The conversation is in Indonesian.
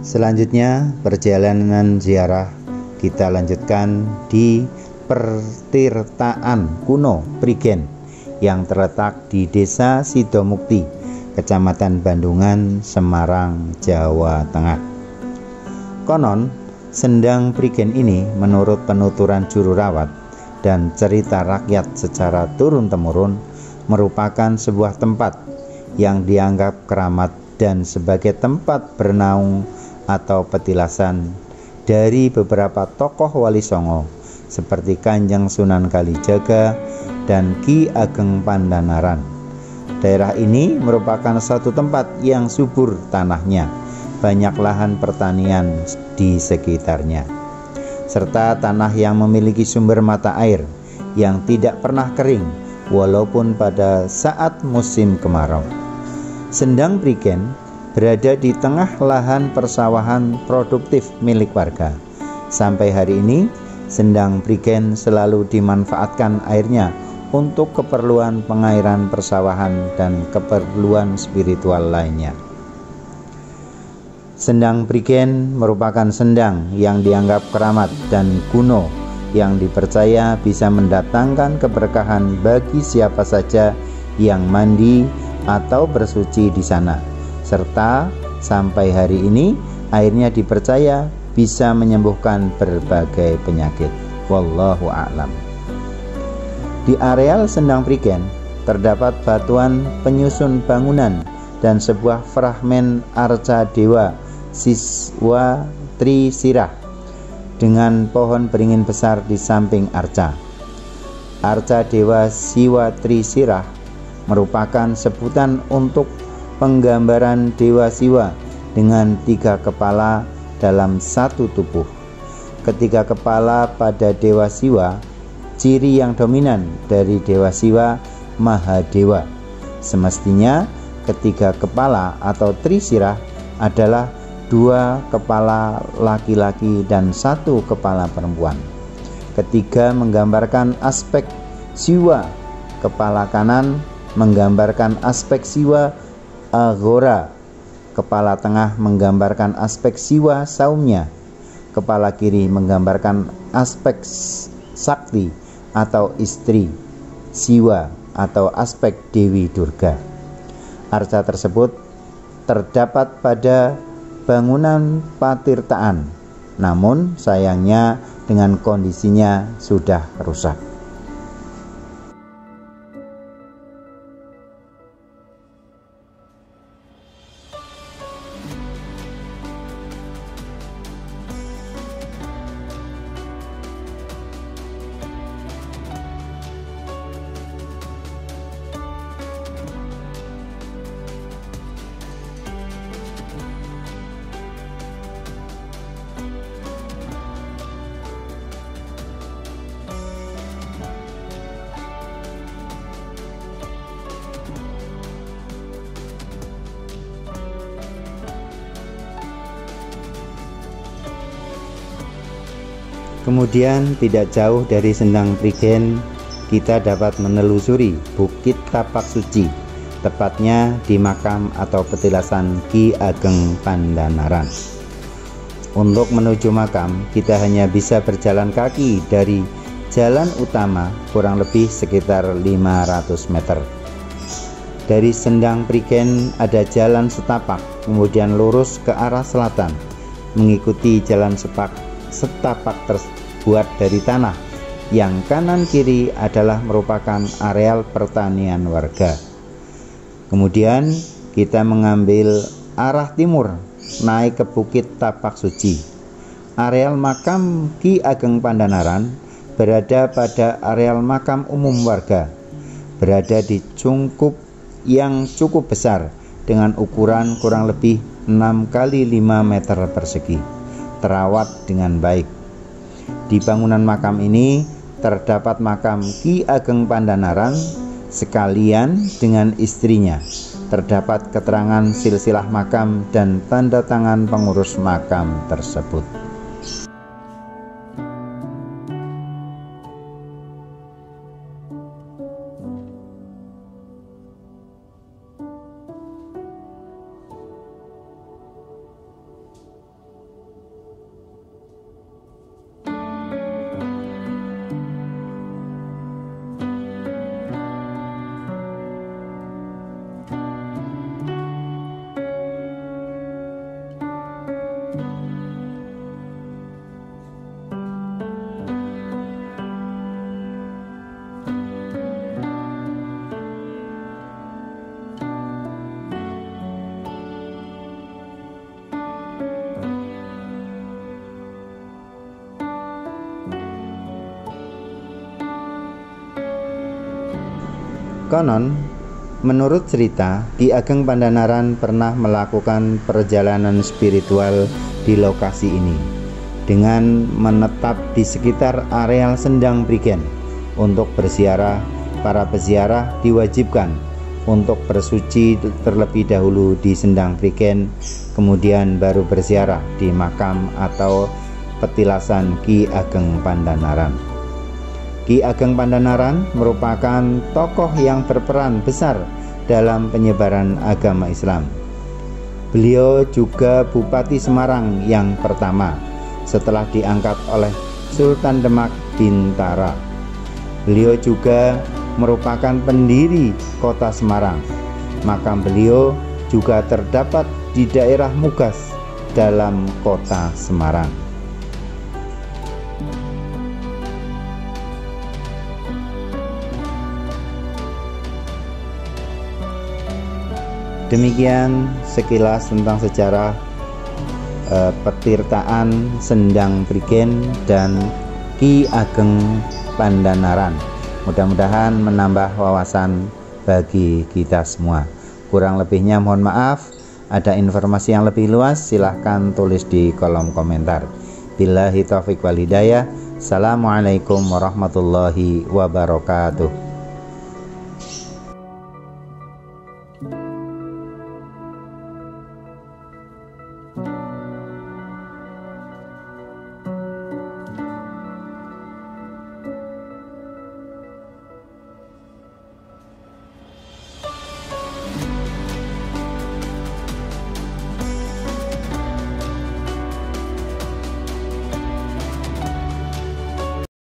Selanjutnya perjalanan ziarah kita lanjutkan di pertirtaan kuno Prigen yang terletak di Desa Sidomukti, Kecamatan Bandungan, Semarang, Jawa Tengah. Konon, sendang Prigen ini menurut penuturan juru rawat dan cerita rakyat secara turun-temurun merupakan sebuah tempat yang dianggap keramat dan sebagai tempat bernaung atau petilasan dari beberapa tokoh Wali Songo seperti Kanjeng Sunan Kalijaga dan Ki Ageng Pandanaran. Daerah ini merupakan satu tempat yang subur tanahnya, banyak lahan pertanian di sekitarnya, serta tanah yang memiliki sumber mata air yang tidak pernah kering walaupun pada saat musim kemarau. Sendang Prigen berada di tengah lahan persawahan produktif milik warga. Sampai hari ini, Sendang Prigen selalu dimanfaatkan airnya untuk keperluan pengairan persawahan dan keperluan spiritual lainnya. Sendang Prigen merupakan sendang yang dianggap keramat dan kuno yang dipercaya bisa mendatangkan keberkahan bagi siapa saja yang mandi atau bersuci di sana. Serta sampai hari ini airnya dipercaya bisa menyembuhkan berbagai penyakit. Wallahu a'lam. Di areal Sendang Prigen terdapat batuan penyusun bangunan dan sebuah fragmen arca dewa Siswa Trisirah dengan pohon beringin besar di samping arca. Arca dewa Siwa Trisirah merupakan sebutan untuk penggambaran Dewa Siwa dengan 3 kepala dalam satu tubuh. Ketiga kepala pada Dewa Siwa, ciri yang dominan dari Dewa Siwa Mahadewa. Semestinya ketiga kepala atau Trisirah adalah 2 kepala laki-laki dan 1 kepala perempuan. Ketiga menggambarkan aspek Siwa, kepala kanan menggambarkan aspek Siwa Agora, kepala tengah menggambarkan aspek Siwa Saumya, kepala kiri menggambarkan aspek Sakti atau istri Siwa atau aspek Dewi Durga. Arca tersebut terdapat pada bangunan patirtaan, namun sayangnya dengan kondisinya sudah rusak. Kemudian tidak jauh dari Sendang Prigen kita dapat menelusuri Bukit Tapak Suci, tepatnya di makam atau petilasan Ki Ageng Pandanaran. Untuk menuju makam kita hanya bisa berjalan kaki dari jalan utama kurang lebih sekitar 500 meter. Dari Sendang Prigen ada jalan setapak, kemudian lurus ke arah selatan mengikuti jalan setapak terbuat dari tanah. Yang kanan kiri adalah merupakan areal pertanian warga. Kemudian kita mengambil arah timur naik ke Bukit Tapak Suci. Areal makam Ki Ageng Pandanaran berada pada areal makam umum warga, berada di cungkup yang cukup besar dengan ukuran kurang lebih 6 kali 5 meter persegi, terawat dengan baik. Di bangunan makam ini terdapat makam Ki Ageng Pandanaran sekalian dengan istrinya, terdapat keterangan silsilah makam dan tanda tangan pengurus makam tersebut. Konon, menurut cerita, Ki Ageng Pandanaran pernah melakukan perjalanan spiritual di lokasi ini dengan menetap di sekitar areal Sendang Prigen. Untuk berziarah, para peziarah diwajibkan untuk bersuci terlebih dahulu di Sendang Prigen, kemudian baru berziarah di makam atau petilasan Ki Ageng Pandanaran. Ki Ageng Pandanaran merupakan tokoh yang berperan besar dalam penyebaran agama Islam. Beliau juga Bupati Semarang yang pertama setelah diangkat oleh Sultan Demak Bintara. Beliau juga merupakan pendiri kota Semarang. Makam beliau juga terdapat di daerah Mugas dalam kota Semarang. Demikian sekilas tentang sejarah petirtaan Sendang Prigen dan Ki Ageng Pandanaran. Mudah-mudahan menambah wawasan bagi kita semua. Kurang lebihnya mohon maaf. Ada informasi yang lebih luas silahkan tulis di kolom komentar. Billahi taufiq wal hidayah. Assalamualaikum warahmatullahi wabarakatuh.